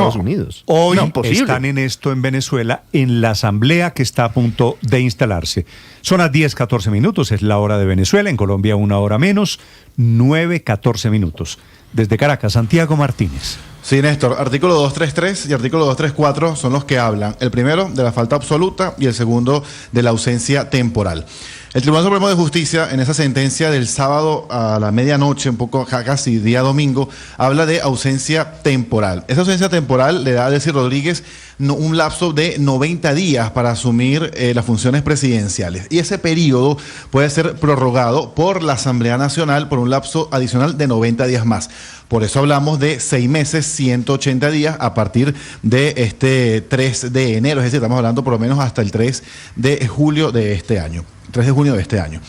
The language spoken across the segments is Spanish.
Estados Unidos. Hoy están en esto en Venezuela, en la asamblea que está a punto de instalarse. Son las 10:14 minutos, es la hora de Venezuela, en Colombia una hora menos, 9:14 minutos. Desde Caracas, Santiago Martínez. Sí, Néstor, artículo 233 y artículo 234 son los que hablan. El primero de la falta absoluta y el segundo de la ausencia temporal. El Tribunal Supremo de Justicia, en esa sentencia del sábado a la medianoche, un poco casi día domingo, habla de ausencia temporal. Esa ausencia temporal le da a Delcy Rodríguez un lapso de 90 días para asumir las funciones presidenciales. Y ese periodo puede ser prorrogado por la Asamblea Nacional por un lapso adicional de 90 días más. Por eso hablamos de 6 meses, 180 días a partir de este 3 de enero. Es decir, estamos hablando por lo menos hasta el 3 de julio de este año. 3 de junio de este año.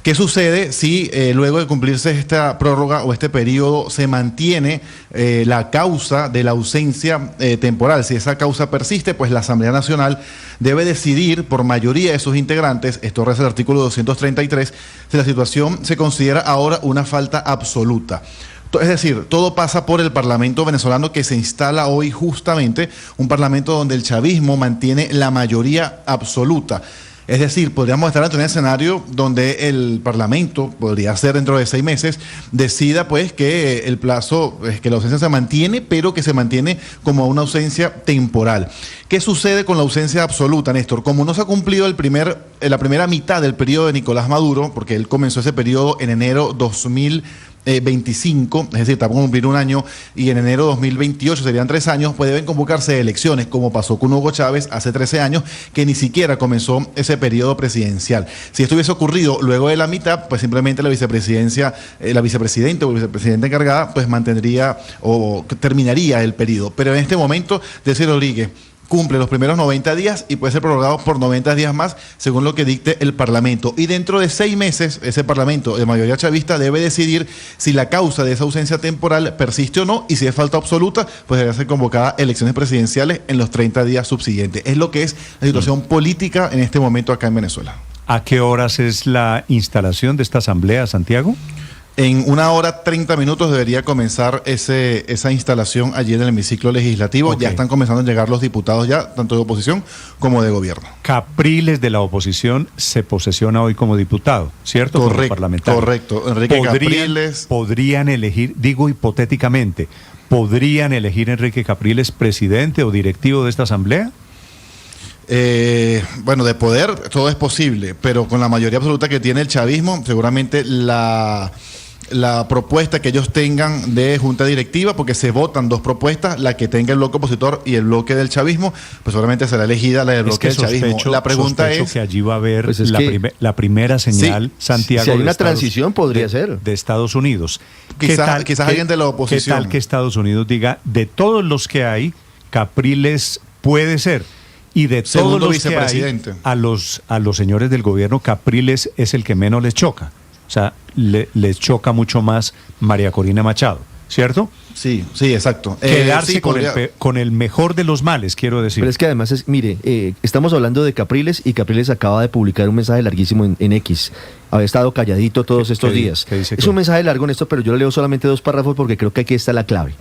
¿Qué sucede si luego de cumplirse esta prórroga o este periodo se mantiene la causa de la ausencia temporal? Si esa causa persiste, pues la Asamblea Nacional debe decidir por mayoría de sus integrantes, esto reza el artículo 233, si la situación se considera ahora una falta absoluta. Es decir, todo pasa por el Parlamento venezolano que se instala hoy justamente, un parlamento donde el chavismo mantiene la mayoría absoluta. Es decir, podríamos estar ante un escenario donde el Parlamento, podría ser dentro de 6 meses, decida pues que el plazo, que la ausencia se mantiene, pero que se mantiene como una ausencia temporal. ¿Qué sucede con la ausencia absoluta, Néstor? Como no se ha cumplido la primera mitad del periodo de Nicolás Maduro, porque él comenzó ese periodo en enero 2025, es decir, está por cumplir un año, y en enero 2028 serían 3 años, pues deben convocarse elecciones, como pasó con Hugo Chávez hace 13 años, que ni siquiera comenzó ese periodo presidencial. Si esto hubiese ocurrido luego de la mitad, pues simplemente la vicepresidenta o el vicepresidente encargada, pues mantendría o terminaría el periodo. Pero en este momento, Delcy Rodríguez cumple los primeros 90 días y puede ser prorrogado por 90 días más, según lo que dicte el Parlamento. Y dentro de 6 meses, ese Parlamento de mayoría chavista debe decidir si la causa de esa ausencia temporal persiste o no, y si es falta absoluta, pues debe ser convocada elecciones presidenciales en los 30 días subsiguientes. Es lo que es la situación política en este momento acá en Venezuela. ¿A qué horas es la instalación de esta asamblea, Santiago? En 1:30 debería comenzar esa instalación allí en el hemiciclo legislativo. Okay. Ya están comenzando a llegar los diputados ya, tanto de oposición como de gobierno. Capriles de la oposición se posesiona hoy como diputado, ¿cierto? Correcto, como parlamentario. Correcto. Enrique Capriles. ¿Podrían elegir, digo hipotéticamente, podrían elegir Enrique Capriles presidente o directivo de esta asamblea? Bueno, de poder todo es posible, pero con la mayoría absoluta que tiene el chavismo, seguramente la propuesta que ellos tengan de junta directiva, porque se votan 2 propuestas, la que tenga el bloque opositor y el bloque del chavismo, pues seguramente será elegida la del bloque del chavismo. La pregunta es que allí va a haber pues la primera señal, sí, Santiago. Si hay una transición, podría ser. De Estados Unidos. Quizás alguien de la oposición. ¿Qué tal que Estados Unidos diga, de todos los que hay, Capriles puede ser? Y de todos los que hay, a los señores del gobierno, Capriles es el que menos les choca. O sea, les choca mucho más María Corina Machado, ¿cierto? Sí, exacto. Quedarse con el mejor de los males, quiero decir. Pero es que además, estamos hablando de Capriles, y Capriles acaba de publicar un mensaje larguísimo en X. Había estado calladito todos estos días. Es un mensaje largo, Néstor, pero yo le leo solamente 2 párrafos porque creo que aquí está la clave.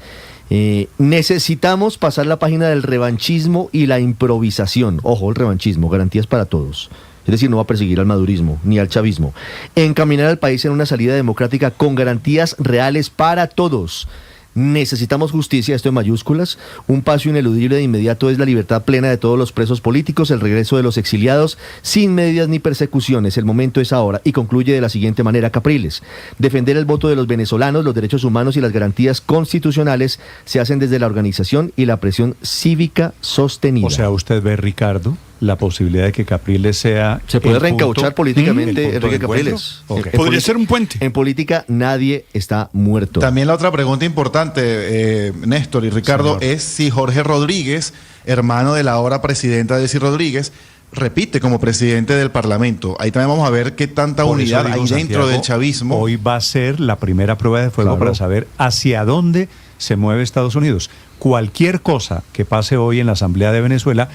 Necesitamos pasar la página del revanchismo y la improvisación. Ojo, el revanchismo, garantías para todos. Es decir, no va a perseguir al madurismo ni al chavismo. Encaminar al país en una salida democrática con garantías reales para todos. Necesitamos justicia, esto en mayúsculas. Un paso ineludible de inmediato es la libertad plena de todos los presos políticos, el regreso de los exiliados, sin medidas ni persecuciones. El momento es ahora. Y concluye de la siguiente manera Capriles: defender el voto de los venezolanos, los derechos humanos y las garantías constitucionales se hacen desde la organización y la presión cívica sostenida. O sea, usted ve, Ricardo, la posibilidad de que Capriles sea... Se puede reencauchar políticamente Enrique Capriles. Okay. Podría ser un puente. En política nadie está muerto. También la otra pregunta importante, Néstor y Ricardo, señor, es si Jorge Rodríguez, hermano de la ahora presidenta Delcy Rodríguez, repite como presidente del Parlamento. Ahí también vamos a ver qué tanta unidad hay dentro del chavismo. Hoy va a ser la primera prueba de fuego para saber hacia dónde se mueve Estados Unidos. Cualquier cosa que pase hoy en la Asamblea de Venezuela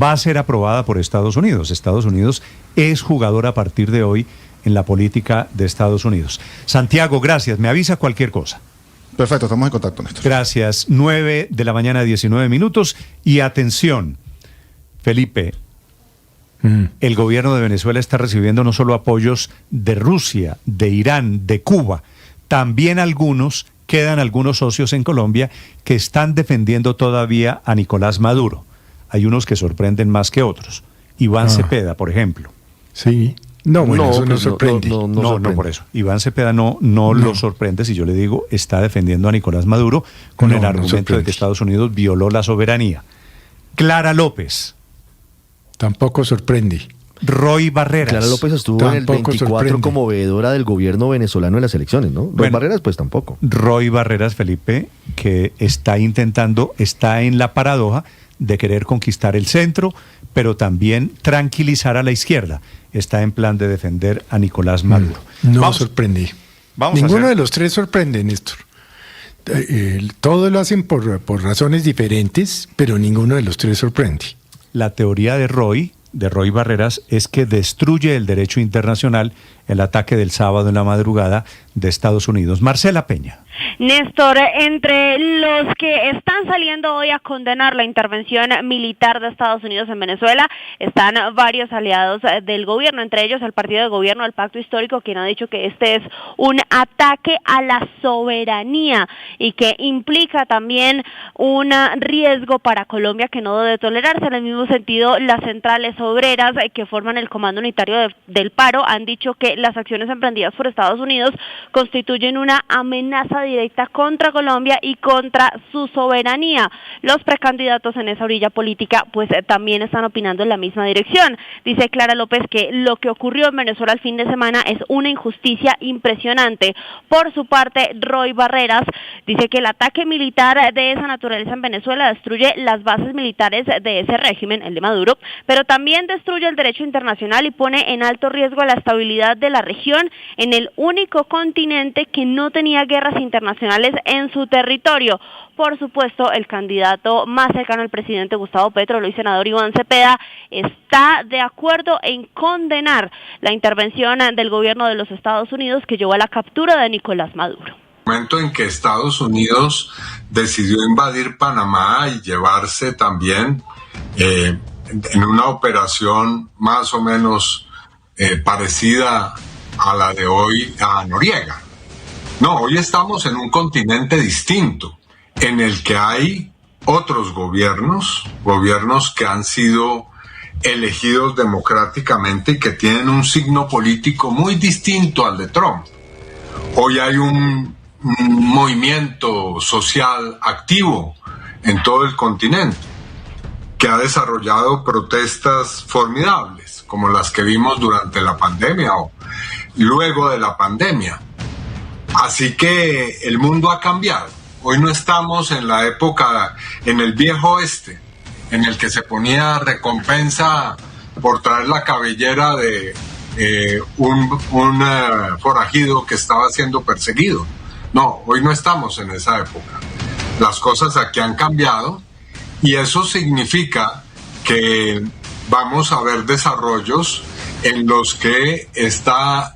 va a ser aprobada por Estados Unidos. Estados Unidos es jugador a partir de hoy en la política de Estados Unidos. Santiago, gracias. Me avisa cualquier cosa. Perfecto, estamos en contacto, Néstor. Gracias. 9:19 a.m. Y atención, Felipe, el gobierno de Venezuela está recibiendo no solo apoyos de Rusia, de Irán, de Cuba, también quedan algunos socios en Colombia que están defendiendo todavía a Nicolás Maduro. Hay unos que sorprenden más que otros. Iván Cepeda, por ejemplo. Sí. No, bueno, eso no sorprende. No, por eso. Iván Cepeda no lo sorprende si yo le digo, está defendiendo a Nicolás Maduro con el argumento de que Estados Unidos violó la soberanía. Clara López. Tampoco sorprende. Roy Barreras. Clara López estuvo en el 24 como veedora del gobierno venezolano en las elecciones, ¿no? Roy Barreras, pues tampoco. Roy Barreras, Felipe, que está en la paradoja de querer conquistar el centro, pero también tranquilizar a la izquierda. Está en plan de defender a Nicolás Maduro. Sorprende. Ninguno de los tres sorprende, Néstor. Todos lo hacen por razones diferentes, pero ninguno de los tres sorprende. La teoría de Roy Barreras es que destruye el derecho internacional el ataque del sábado en la madrugada de Estados Unidos. Marcela Peña. Néstor, entre los que están saliendo hoy a condenar la intervención militar de Estados Unidos en Venezuela están varios aliados del gobierno, entre ellos el partido de gobierno, el Pacto Histórico, quien ha dicho que este es un ataque a la soberanía y que implica también un riesgo para Colombia que no debe tolerarse. En el mismo sentido, las centrales obreras que forman el Comando Unitario del Paro han dicho que las acciones emprendidas por Estados Unidos constituyen una amenaza directa contra Colombia y contra su soberanía. Los precandidatos en esa orilla política pues también están opinando en la misma dirección. Dice Clara López que lo que ocurrió en Venezuela el fin de semana es una injusticia impresionante. Por su parte, Roy Barreras dice que el ataque militar de esa naturaleza en Venezuela destruye las bases militares de ese régimen, el de Maduro, pero también destruye el derecho internacional y pone en alto riesgo la estabilidad de la región en el único continente que no tenía guerras internacionales en su territorio. Por supuesto, el candidato más cercano al presidente Gustavo Petro, el hoy senador Iván Cepeda, está de acuerdo en condenar la intervención del gobierno de los Estados Unidos que llevó a la captura de Nicolás Maduro. El momento en que Estados Unidos decidió invadir Panamá y llevarse también en una operación más o menos parecida a la de hoy a Noriega. No, hoy estamos en un continente distinto, en el que hay otros gobiernos que han sido elegidos democráticamente y que tienen un signo político muy distinto al de Trump. Hoy hay un movimiento social activo en todo el continente que ha desarrollado protestas formidables, como las que vimos durante la pandemia o luego de la pandemia. Así que el mundo ha cambiado. Hoy no estamos en la época, en el viejo oeste, en el que se ponía recompensa por traer la cabellera de un forajido que estaba siendo perseguido. No, hoy no estamos en esa época. Las cosas aquí han cambiado y eso significa que vamos a ver desarrollos en los que esta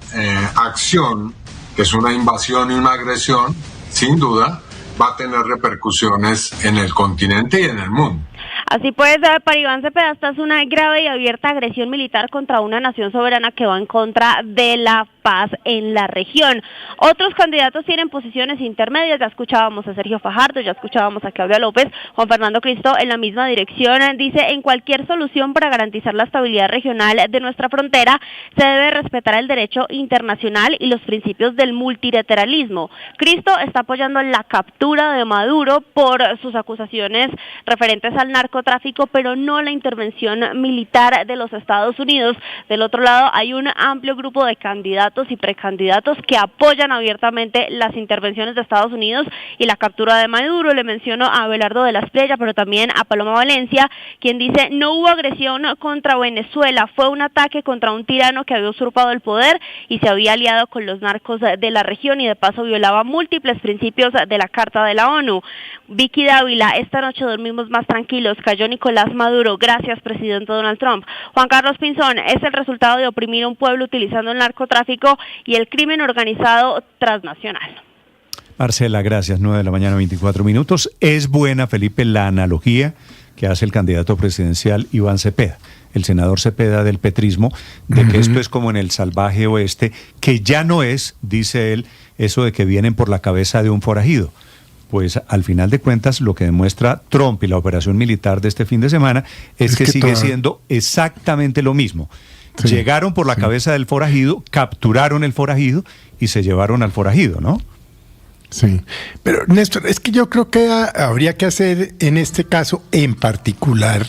acción, que es una invasión y una agresión, sin duda, va a tener repercusiones en el continente y en el mundo. Así pues, para Iván Cepeda, esta es una grave y abierta agresión militar contra una nación soberana que va en contra de la paz en la región. Otros candidatos tienen posiciones intermedias, ya escuchábamos a Sergio Fajardo, ya escuchábamos a Claudia López, Juan Fernando Cristo en la misma dirección, dice, en cualquier solución para garantizar la estabilidad regional de nuestra frontera, se debe respetar el derecho internacional y los principios del multilateralismo. Cristo está apoyando la captura de Maduro por sus acusaciones referentes al narcotráfico, pero no la intervención militar de los Estados Unidos. Del otro lado, hay un amplio grupo de candidatos y precandidatos que apoyan abiertamente las intervenciones de Estados Unidos y la captura de Maduro. Le menciono a Abelardo de la Espriella, pero también a Paloma Valencia, quien dice, no hubo agresión contra Venezuela, fue un ataque contra un tirano que había usurpado el poder y se había aliado con los narcos de la región y de paso violaba múltiples principios de la Carta de la ONU. Vicky Dávila, esta noche dormimos más tranquilos, cayó Nicolás Maduro, gracias presidente Donald Trump. Juan Carlos Pinzón, es el resultado de oprimir a un pueblo utilizando el narcotráfico y el crimen organizado transnacional. Marcela, gracias. 9:24 a.m. Es buena, Felipe, la analogía que hace el candidato presidencial Iván Cepeda, el senador Cepeda del petrismo, de que esto es como en el salvaje oeste, que ya no es, dice él, eso de que vienen por la cabeza de un forajido. Pues al final de cuentas lo que demuestra Trump y la operación militar de este fin de semana es que sigue siendo exactamente lo mismo. Sí, llegaron por la cabeza del forajido, capturaron el forajido y se llevaron al forajido, ¿no? Sí, pero Néstor, es que yo creo que habría que hacer en este caso en particular,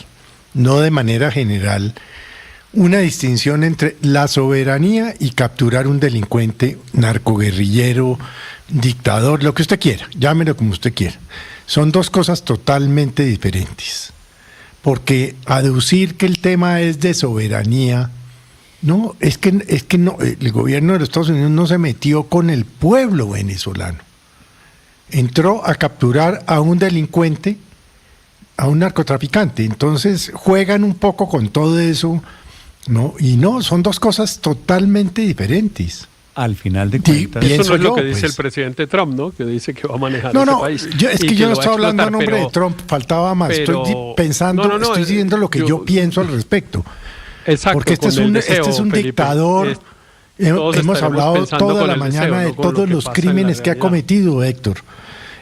no de manera general, una distinción entre la soberanía y capturar un delincuente, narcoguerrillero, dictador, lo que usted quiera, llámelo como usted quiera. Son dos cosas totalmente diferentes, porque aducir que el tema es de soberanía, no, es que no, el gobierno de los Estados Unidos no se metió con el pueblo venezolano. Entró a capturar a un delincuente, a un narcotraficante. Entonces juegan un poco con todo eso, ¿no? Y no, son dos cosas totalmente diferentes. Al final de cuentas, eso no es lo que dice el presidente Trump, ¿no? Que dice que va a manejar ese país. Yo no estoy hablando a nombre de Trump, faltaba más. Estoy pensando, estoy diciendo lo que yo pienso al respecto. Exacto. Porque este es un dictador. Hemos hablado toda la mañana de todos los crímenes que ha cometido, Héctor.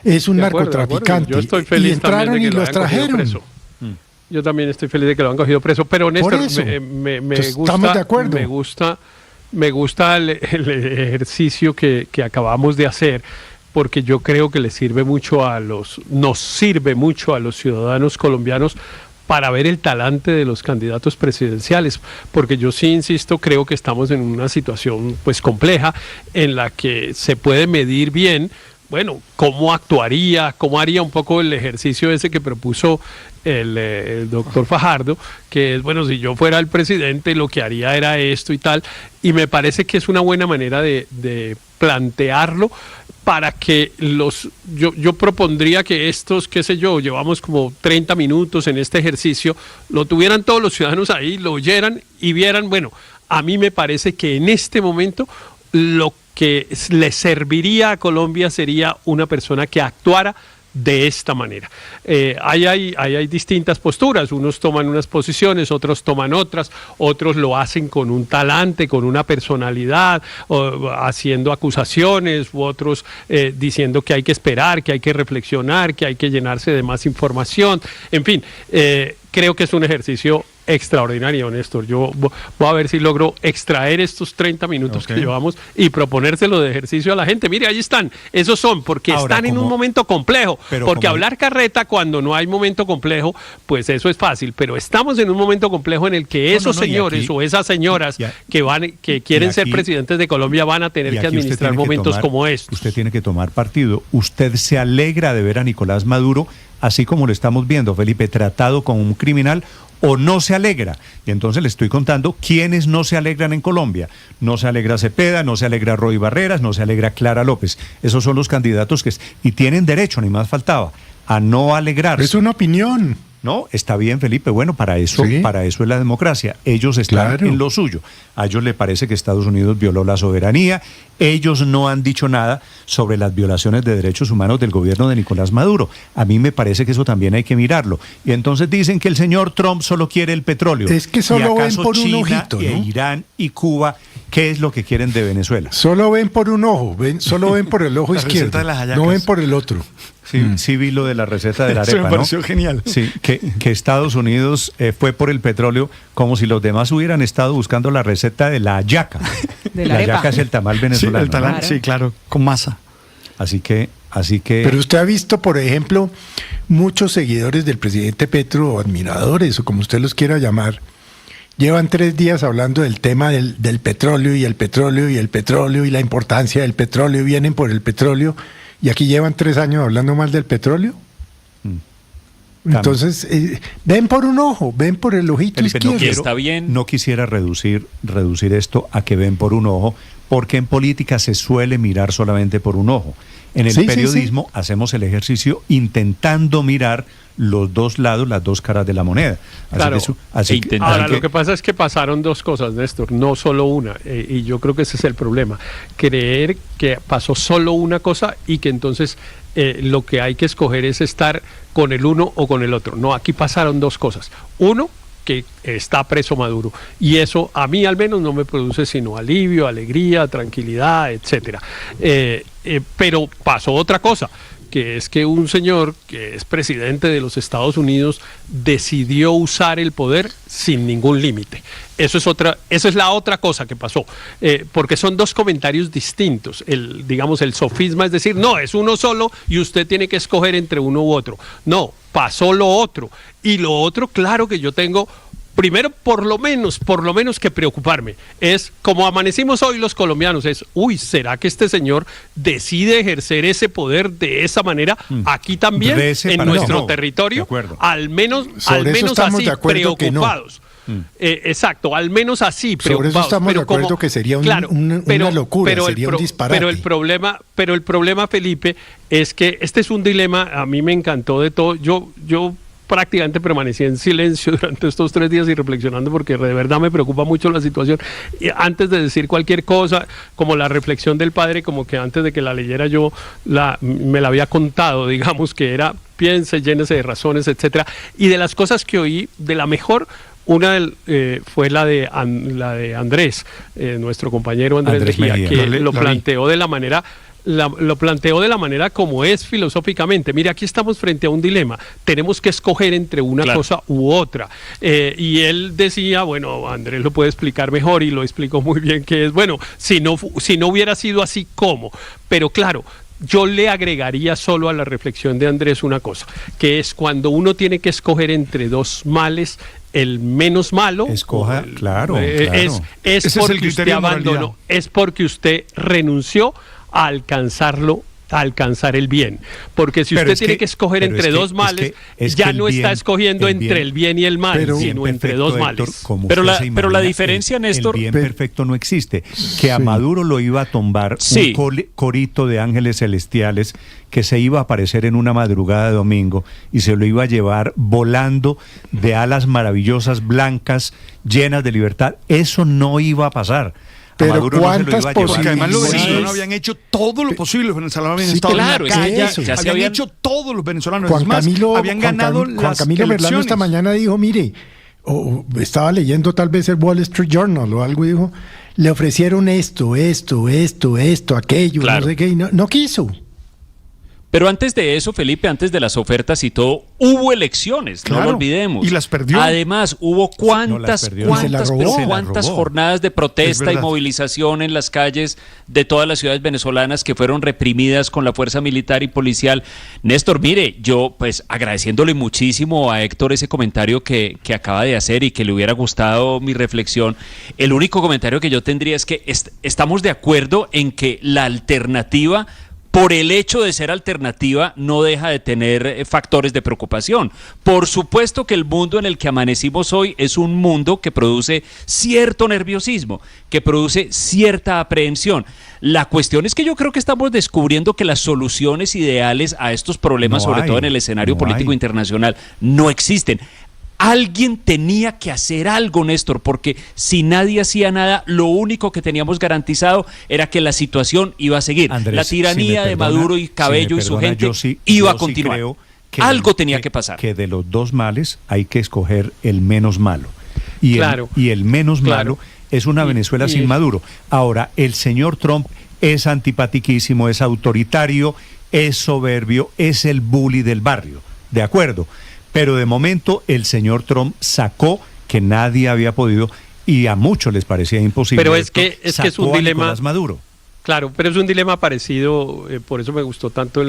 Es un narcotraficante. Yo estoy feliz y entraron y los trajeron. Yo también estoy feliz de que lo han cogido preso. Pero Néstor, me gusta. Estamos de acuerdo. Me gusta el ejercicio que acabamos de hacer, porque yo creo que nos sirve mucho a los ciudadanos colombianos para ver el talante de los candidatos presidenciales, porque yo sí insisto, creo que estamos en una situación pues compleja en la que se puede medir bien, bueno, cómo actuaría, cómo haría un poco el ejercicio ese que propuso el doctor Fajardo, que es, bueno, si yo fuera el presidente lo que haría era esto y tal, y me parece que es una buena manera de plantearlo para que yo propondría que estos, qué sé yo, llevamos como 30 minutos en este ejercicio, lo tuvieran todos los ciudadanos ahí, lo oyeran y vieran, bueno, a mí me parece que en este momento lo que le serviría a Colombia sería una persona que actuara de esta manera. Hay distintas posturas, unos toman unas posiciones, otros toman otras, otros lo hacen con un talante, con una personalidad, haciendo acusaciones, u otros diciendo que hay que esperar, que hay que reflexionar, que hay que llenarse de más información, en fin, creo que es un ejercicio extraordinario, Néstor. Yo voy a ver si logro extraer estos 30 minutos que llevamos y proponérselo de ejercicio a la gente. Mire, ahí están, esos son, porque ahora, están en un momento complejo, porque hablar carreta cuando no hay momento complejo, pues eso es fácil, pero estamos en un momento complejo en el que esos señores aquí, o esas señoras que quieren ser presidentes de Colombia van a tener que administrar momentos como estos. Usted tiene que tomar partido. Usted se alegra de ver a Nicolás Maduro, así como lo estamos viendo, Felipe, tratado como un criminal, o no se alegra. Y entonces le estoy contando quiénes no se alegran en Colombia. No se alegra Cepeda, no se alegra Roy Barreras, no se alegra Clara López. Esos son los candidatos y tienen derecho, ni más faltaba, a no alegrarse. Es una opinión. No, está bien, Felipe. Bueno, para eso es la democracia. Ellos están en lo suyo. A ellos les parece que Estados Unidos violó la soberanía. Ellos no han dicho nada sobre las violaciones de derechos humanos del gobierno de Nicolás Maduro. A mí me parece que eso también hay que mirarlo. Y entonces dicen que el señor Trump solo quiere el petróleo. Es que solo ven por China, un ojito, ¿no? Irán y Cuba, ¿qué es lo que quieren de Venezuela? Solo ven por un ojo, solo ven por el ojo izquierdo, no ven por el otro. Sí vi lo de la receta de la arepa, eso me pareció genial. Sí, que Estados Unidos fue por el petróleo como si los demás hubieran estado buscando la receta de la hallaca. La hallaca es el tamal venezolano. Sí, el tamal, sí, claro, con masa. Así que... Pero usted ha visto, por ejemplo, muchos seguidores del presidente Petro, o admiradores, o como usted los quiera llamar, llevan 3 días hablando del tema del petróleo y el petróleo y el petróleo y la importancia del petróleo, vienen por el petróleo. ¿Y aquí llevan 3 años hablando mal del petróleo? Entonces, ven por un ojo, ven por el ojito izquierdo. Está bien. No quisiera reducir esto a que ven por un ojo, porque en política se suele mirar solamente por un ojo. En el periodismo hacemos el ejercicio intentando mirar los dos lados, las dos caras de la moneda. Ahora, lo que pasa es que pasaron dos cosas, Néstor, no solo una, y yo creo que ese es el problema. Creer que pasó solo una cosa y que entonces lo que hay que escoger es estar con el uno o con el otro. No, aquí pasaron dos cosas. Uno, que está preso Maduro, y eso a mí al menos no me produce sino alivio, alegría, tranquilidad, etcétera. Pero pasó otra cosa, que es que un señor que es presidente de los Estados Unidos decidió usar el poder sin ningún límite. Eso es la otra cosa que pasó, porque son dos comentarios distintos. Digamos, el sofisma es decir, no, es uno solo y usted tiene que escoger entre uno u otro. No, pasó lo otro. Y lo otro, claro que yo tengo, primero, por lo menos que preocuparme. Es como amanecimos hoy los colombianos, ¿será que este señor decide ejercer ese poder de esa manera aquí también, en nuestro territorio? Al menos así, preocupados. Exacto, al menos así, preocupados. Sobre eso estamos de acuerdo que sería una locura, sería un disparate. Pero el problema, Felipe, es que este es un dilema. A mí me encantó de todo. Yo prácticamente permanecí en silencio durante estos 3 días y reflexionando, porque de verdad me preocupa mucho la situación. Y antes de decir cualquier cosa, como la reflexión del padre, como que antes de que la leyera yo me la había contado, digamos, que era piense, llénese de razones, etcétera. Y de las cosas que oí, de la mejor, una fue la de Andrés, nuestro compañero Andrés Mejía, que lo planteó de la manera... Lo planteó de la manera como es filosóficamente. Mire, aquí estamos frente a un dilema. Tenemos que escoger entre una cosa u otra. Y él decía, bueno, Andrés lo puede explicar mejor y lo explicó muy bien, que es, bueno, si no hubiera sido así, ¿cómo? Pero claro, yo le agregaría solo a la reflexión de Andrés una cosa, que es cuando uno tiene que escoger entre dos males, el menos malo. Escoja, claro. Es porque usted abandonó, es porque usted renunció a alcanzar el bien, porque si usted tiene que escoger entre dos males, ya no está escogiendo entre el bien y el mal, sino entre dos males. Pero la diferencia, Néstor, el bien perfecto no existe. Que a Maduro lo iba a tumbar un corito de ángeles celestiales que se iba a aparecer en una madrugada de domingo y se lo iba a llevar volando de alas maravillosas, blancas, llenas de libertad. Eso no iba a pasar. Pero ¿cuántas posibilidades? Además los venezolanos habían hecho todo lo posible, los venezolanos habían estado en la calle, habían hecho todos los venezolanos, habían ganado las elecciones. Juan Camilo Merlano esta mañana dijo, mire, estaba leyendo tal vez el Wall Street Journal o algo, y dijo, le ofrecieron esto, aquello, no sé qué, y no quiso. Pero antes de eso, Felipe, antes de las ofertas y todo, hubo elecciones, no lo olvidemos. Y las perdió. Además, hubo cuántas jornadas de protesta y movilización en las calles de todas las ciudades venezolanas que fueron reprimidas con la fuerza militar y policial. Néstor, mire, yo pues agradeciéndole muchísimo a Héctor ese comentario que acaba de hacer y que le hubiera gustado mi reflexión, el único comentario que yo tendría es que estamos de acuerdo en que la alternativa, por el hecho de ser alternativa, no deja de tener factores de preocupación. Por supuesto que el mundo en el que amanecimos hoy es un mundo que produce cierto nerviosismo, que produce cierta aprehensión. La cuestión es que yo creo que estamos descubriendo que las soluciones ideales a estos problemas, sobre todo en el escenario político internacional, no existen. Alguien tenía que hacer algo, Néstor, porque si nadie hacía nada, lo único que teníamos garantizado era que la situación iba a seguir. Andrés, la tiranía de Maduro y Cabello y su gente iba a continuar. Algo tenía que pasar. Que de los dos males hay que escoger el menos malo. Y el menos malo es una Venezuela sin Maduro. Ahora, el señor Trump es antipatiquísimo, es autoritario, es soberbio, es el bully del barrio. ¿De acuerdo? Pero de momento el señor Trump sacó que nadie había podido, y a muchos les parecía imposible. Pero es que es un dilema. Maduro. Claro, pero es un dilema parecido, por eso me gustó tanto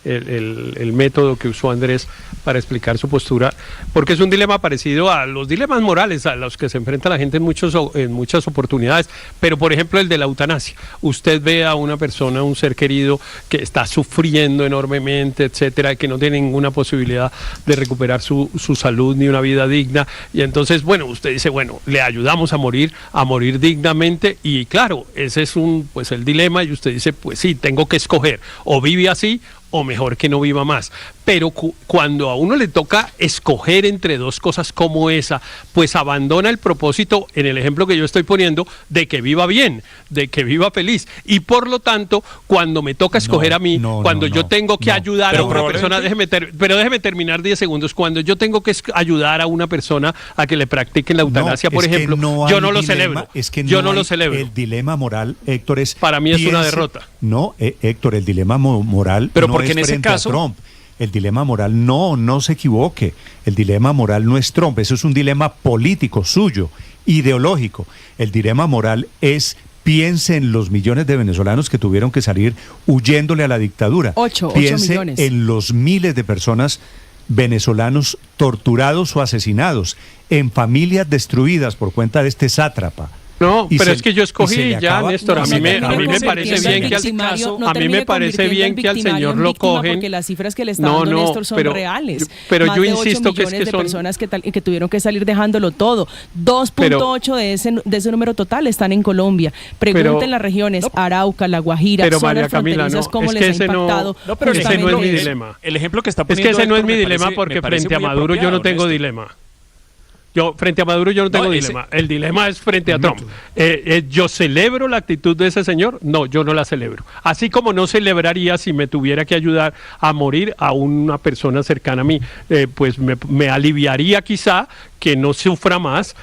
el método que usó Andrés para explicar su postura, porque es un dilema parecido a los dilemas morales a los que se enfrenta la gente en muchas oportunidades, pero por ejemplo el de la eutanasia. Usted ve a una persona, un ser querido que está sufriendo enormemente, etcétera, que no tiene ninguna posibilidad de recuperar su salud ni una vida digna, y entonces, bueno, usted dice, bueno, le ayudamos a morir dignamente, y claro, ese es el dilema, y usted dice, pues sí, tengo que escoger, o vive así, o mejor que no viva más. Pero cuando a uno le toca escoger entre dos cosas como esa, pues abandona el propósito, en el ejemplo que yo estoy poniendo, de que viva bien, de que viva feliz. Y por lo tanto, cuando me toca escoger a mí, cuando yo tengo que ayudar a una persona, déjeme terminar 10 segundos, cuando yo tengo que ayudar a una persona a que le practiquen la eutanasia, por ejemplo, yo no lo celebro. Es que yo no lo celebro. El dilema moral, Héctor, para mí es una derrota. No, Héctor, el dilema moral pero no porque es en ese caso, a Trump. El dilema moral, no se equivoque. El dilema moral no es Trump, eso es un dilema político suyo, ideológico. El dilema moral es: piense en los millones de venezolanos que tuvieron que salir huyéndole a la dictadura. 8 piense millones. En los miles de personas venezolanos torturados o asesinados, en familias destruidas por cuenta de este sátrapa. No, pero es que yo escogí ya, Néstor, a mí me parece bien que al señor lo cogen. Porque las cifras que le está dando Néstor son reales. Pero más yo de insisto 8 que es millones que de personas que tuvieron que salir dejándolo todo. 2.8 de ese número total están en Colombia. Pregunten las regiones, Arauca, La Guajira, zonas fronterizas, cómo les ha impactado. No, pero ese no es mi dilema. El ejemplo que está poniendo es que ese no es mi dilema, porque frente a Maduro yo no tengo dilema. Frente a Maduro yo no tengo dilema. El dilema es frente a Trump. ¿Yo celebro la actitud de ese señor? No, yo no la celebro. Así como no celebraría si me tuviera que ayudar a morir a una persona cercana a mí. Pues me aliviaría quizá que no sufra más,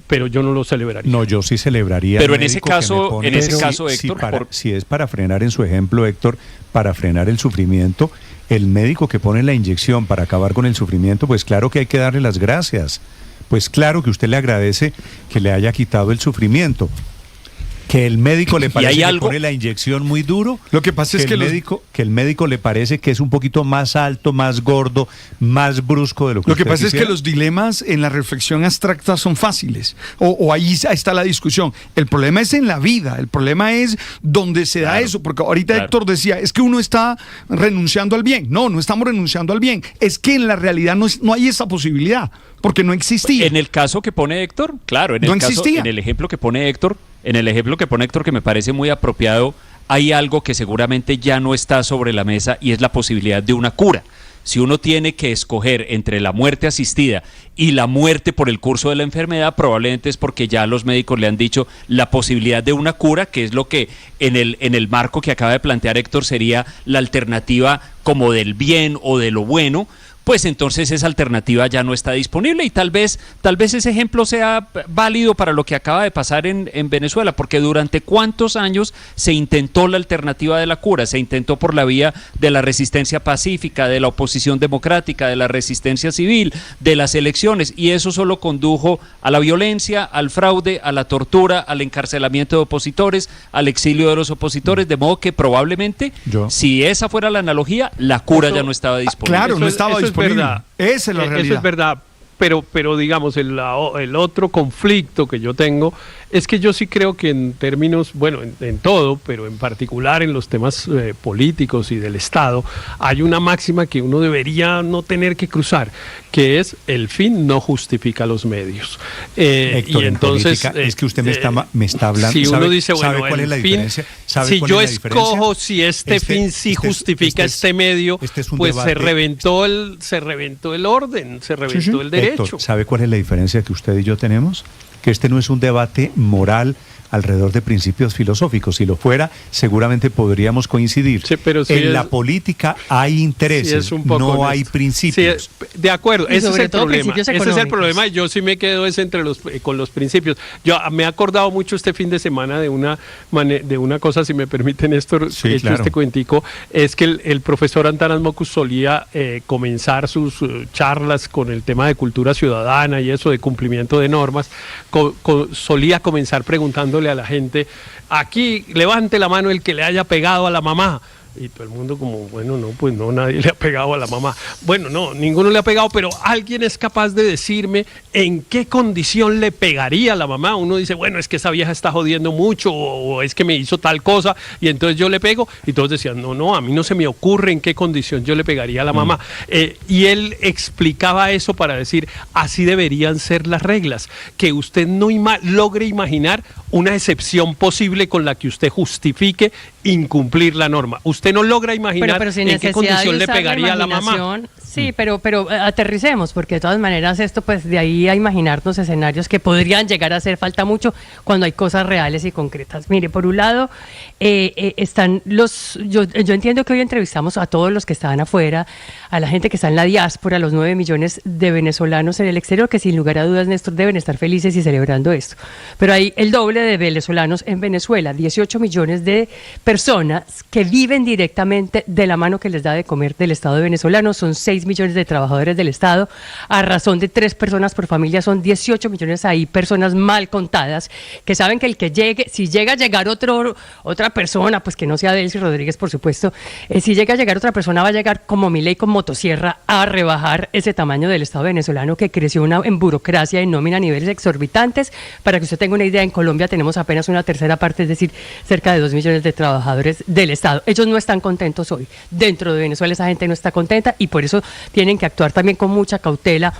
pero yo no lo celebraría. No, yo sí celebraría. Pero en ese caso, Héctor... Si es para frenar, en su ejemplo, Héctor, para frenar el sufrimiento, el médico que pone la inyección para acabar con el sufrimiento, pues claro que hay que darle las gracias. Pues claro que usted le agradece que le haya quitado el sufrimiento. Que el médico le parece que pone la inyección muy duro. Lo que pasa es que el médico le parece que es un poquito más alto, más gordo, más brusco de lo que Lo que pasa quisiera. Es que los dilemas en la reflexión abstracta son fáciles. O ahí está la discusión. El problema es en la vida. El problema es donde se da eso. Porque ahorita Héctor decía, es que uno está renunciando al bien. No estamos renunciando al bien. Es que en la realidad no hay esa posibilidad. Porque no existía. En el caso que pone Héctor, claro, en el ejemplo que pone Héctor, que me parece muy apropiado, hay algo que seguramente ya no está sobre la mesa, y es la posibilidad de una cura. Si uno tiene que escoger entre la muerte asistida y la muerte por el curso de la enfermedad, probablemente es porque ya los médicos le han dicho la posibilidad de una cura, que es lo que en el marco que acaba de plantear Héctor sería la alternativa como del bien o de lo bueno. Pues entonces esa alternativa ya no está disponible, y tal vez ese ejemplo sea válido para lo que acaba de pasar en Venezuela, porque durante cuántos años se intentó la alternativa de la cura, se intentó por la vía de la resistencia pacífica, de la oposición democrática, de la resistencia civil, de las elecciones, y eso solo condujo a la violencia, al fraude, a la tortura, al encarcelamiento de opositores, al exilio de los opositores, de modo que probabmente, si esa fuera la analogía, la cura ya no estaba disponible. Claro, no estaba disponible. Verdad. Esa es la realidad. Eso es verdad, pero digamos, el otro conflicto que yo tengo es que yo sí creo que en términos, bueno, en todo, pero en particular en los temas políticos y del Estado, hay una máxima que uno debería no tener que cruzar, que es: el fin no justifica los medios. Héctor, y entonces es que usted me está hablando. Si uno dice, bueno, ¿sabe cuál es la diferencia? Si yo escojo si este fin sí justifica este medio, pues debate. se reventó el orden, se reventó el derecho. Héctor, ¿sabe cuál es la diferencia que usted y yo tenemos? Que este no es un debate moral alrededor de principios filosóficos. Si lo fuera, seguramente podríamos coincidir. Sí, pero en la política hay intereses, no hay principios. Sí, de acuerdo, ese es el problema. Ese es el problema, y yo sí me quedo con los principios. Yo me he acordado mucho este fin de semana de una cosa, si me permiten, Néstor, este cuentico, es que el profesor Antanas Mocus solía comenzar sus charlas con el tema de cultura ciudadana y eso de cumplimiento de normas, solía comenzar preguntándole a la gente: aquí levante la mano el que le haya pegado a la mamá. Y todo el mundo como, bueno, no, pues no, nadie le ha pegado a la mamá. Bueno, no, ninguno le ha pegado, pero alguien es capaz de decirme en qué condición le pegaría a la mamá. Uno dice, bueno, es que esa vieja está jodiendo mucho, o es que me hizo tal cosa, y entonces yo le pego. Y todos decían, no, a mí no se me ocurre en qué condición yo le pegaría a la mamá. Y él explicaba eso para decir, así deberían ser las reglas, que usted no logre imaginar una excepción posible con la que usted justifique incumplir la norma. Usted no logra imaginar en qué condición le pegaría a la mamá. Sí, pero aterricemos, porque de todas maneras esto, pues de ahí a imaginarnos escenarios que podrían llegar a hacer falta mucho cuando hay cosas reales y concretas. Mire, por un lado, están yo entiendo que hoy entrevistamos a todos los que estaban afuera, a la gente que está en la diáspora, a los 9 millones de venezolanos en el exterior, que sin lugar a dudas, Néstor, deben estar felices y celebrando esto. Pero hay el doble de venezolanos en Venezuela, 18 millones de personas que viven directamente de la mano que les da de comer del Estado venezolano. Son 6 millones de trabajadores del Estado, a razón de 3 personas por familia, son 18 millones ahí, personas mal contadas, que saben que el que llegue, si llega a llegar otra persona, pues que no sea Delcy Rodríguez, por supuesto, si llega a llegar otra persona, va a llegar como Milei con motosierra a rebajar ese tamaño del Estado venezolano que creció en burocracia y nómina a niveles exorbitantes. Para que usted tenga una idea, en Colombia tenemos apenas una tercera parte, es decir, cerca de 2 millones de trabajadores del Estado. Ellos no están contentos hoy. Dentro de Venezuela esa gente no está contenta y por eso tienen que actuar también con mucha cautela,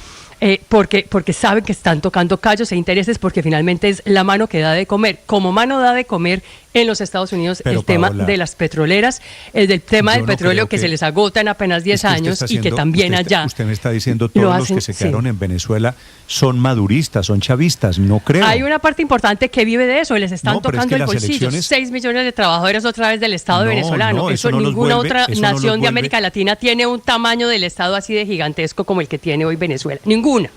porque saben que están tocando callos e intereses, porque finalmente es la mano que da de comer. Como mano da de comer en los Estados Unidos, pero, el tema de las petroleras, el del tema del petróleo que se les agota en apenas 10 años y que también allá... Usted me está diciendo todos los que se quedaron en Venezuela son maduristas, son chavistas, no creo. Hay una parte importante que vive de eso, les están tocando el bolsillo. 6 millones de trabajadores otra vez del Estado venezolano. Eso ninguna otra nación de América Latina tiene un tamaño del Estado así de gigantesco como el que tiene hoy Venezuela. Ninguna.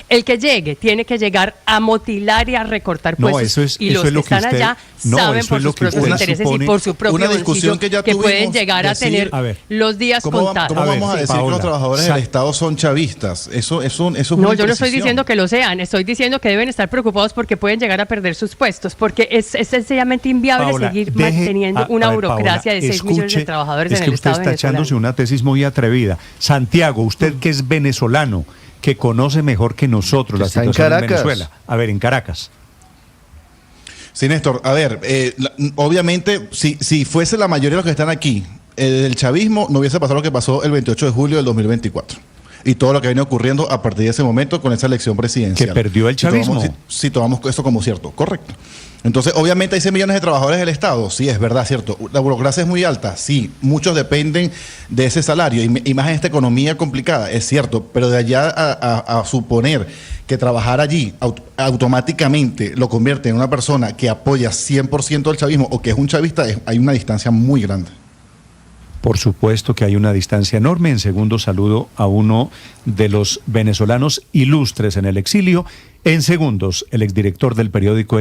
El que llegue tiene que llegar a motilar y a recortar puestos. Y los que están allá saben por sus propios intereses y por su propio bolsillo que pueden llegar a tener los días contados. ¿Cómo vamos a decir que los trabajadores del Estado son chavistas? Eso es no, yo no estoy diciendo que lo sean. Estoy diciendo que deben estar preocupados porque pueden llegar a perder sus puestos, porque es sencillamente inviable seguir manteniendo una burocracia de 6 millones de trabajadores en el Estado venezolano. Es que usted está echándose una tesis muy atrevida. Santiago, usted que es venezolano, que conoce mejor que nosotros la situación en Venezuela. A ver, en Caracas. Sí, Néstor, a ver, obviamente, si fuese la mayoría de los que están aquí, el chavismo, no hubiese pasado lo que pasó el 28 de julio del 2024. Y todo lo que viene ocurriendo a partir de ese momento con esa elección presidencial. Que perdió el chavismo. Si tomamos esto como cierto, correcto. Entonces, obviamente hay 6 millones de trabajadores del Estado, sí, es verdad, cierto. La burocracia es muy alta, sí, muchos dependen de ese salario, y más en esta economía complicada, es cierto, pero de allá a suponer que trabajar allí automáticamente lo convierte en una persona que apoya 100% al chavismo o que es un chavista, hay una distancia muy grande. Por supuesto que hay una distancia enorme. En segundo, saludo a uno de los venezolanos ilustres en el exilio. En segundos, el exdirector del periódico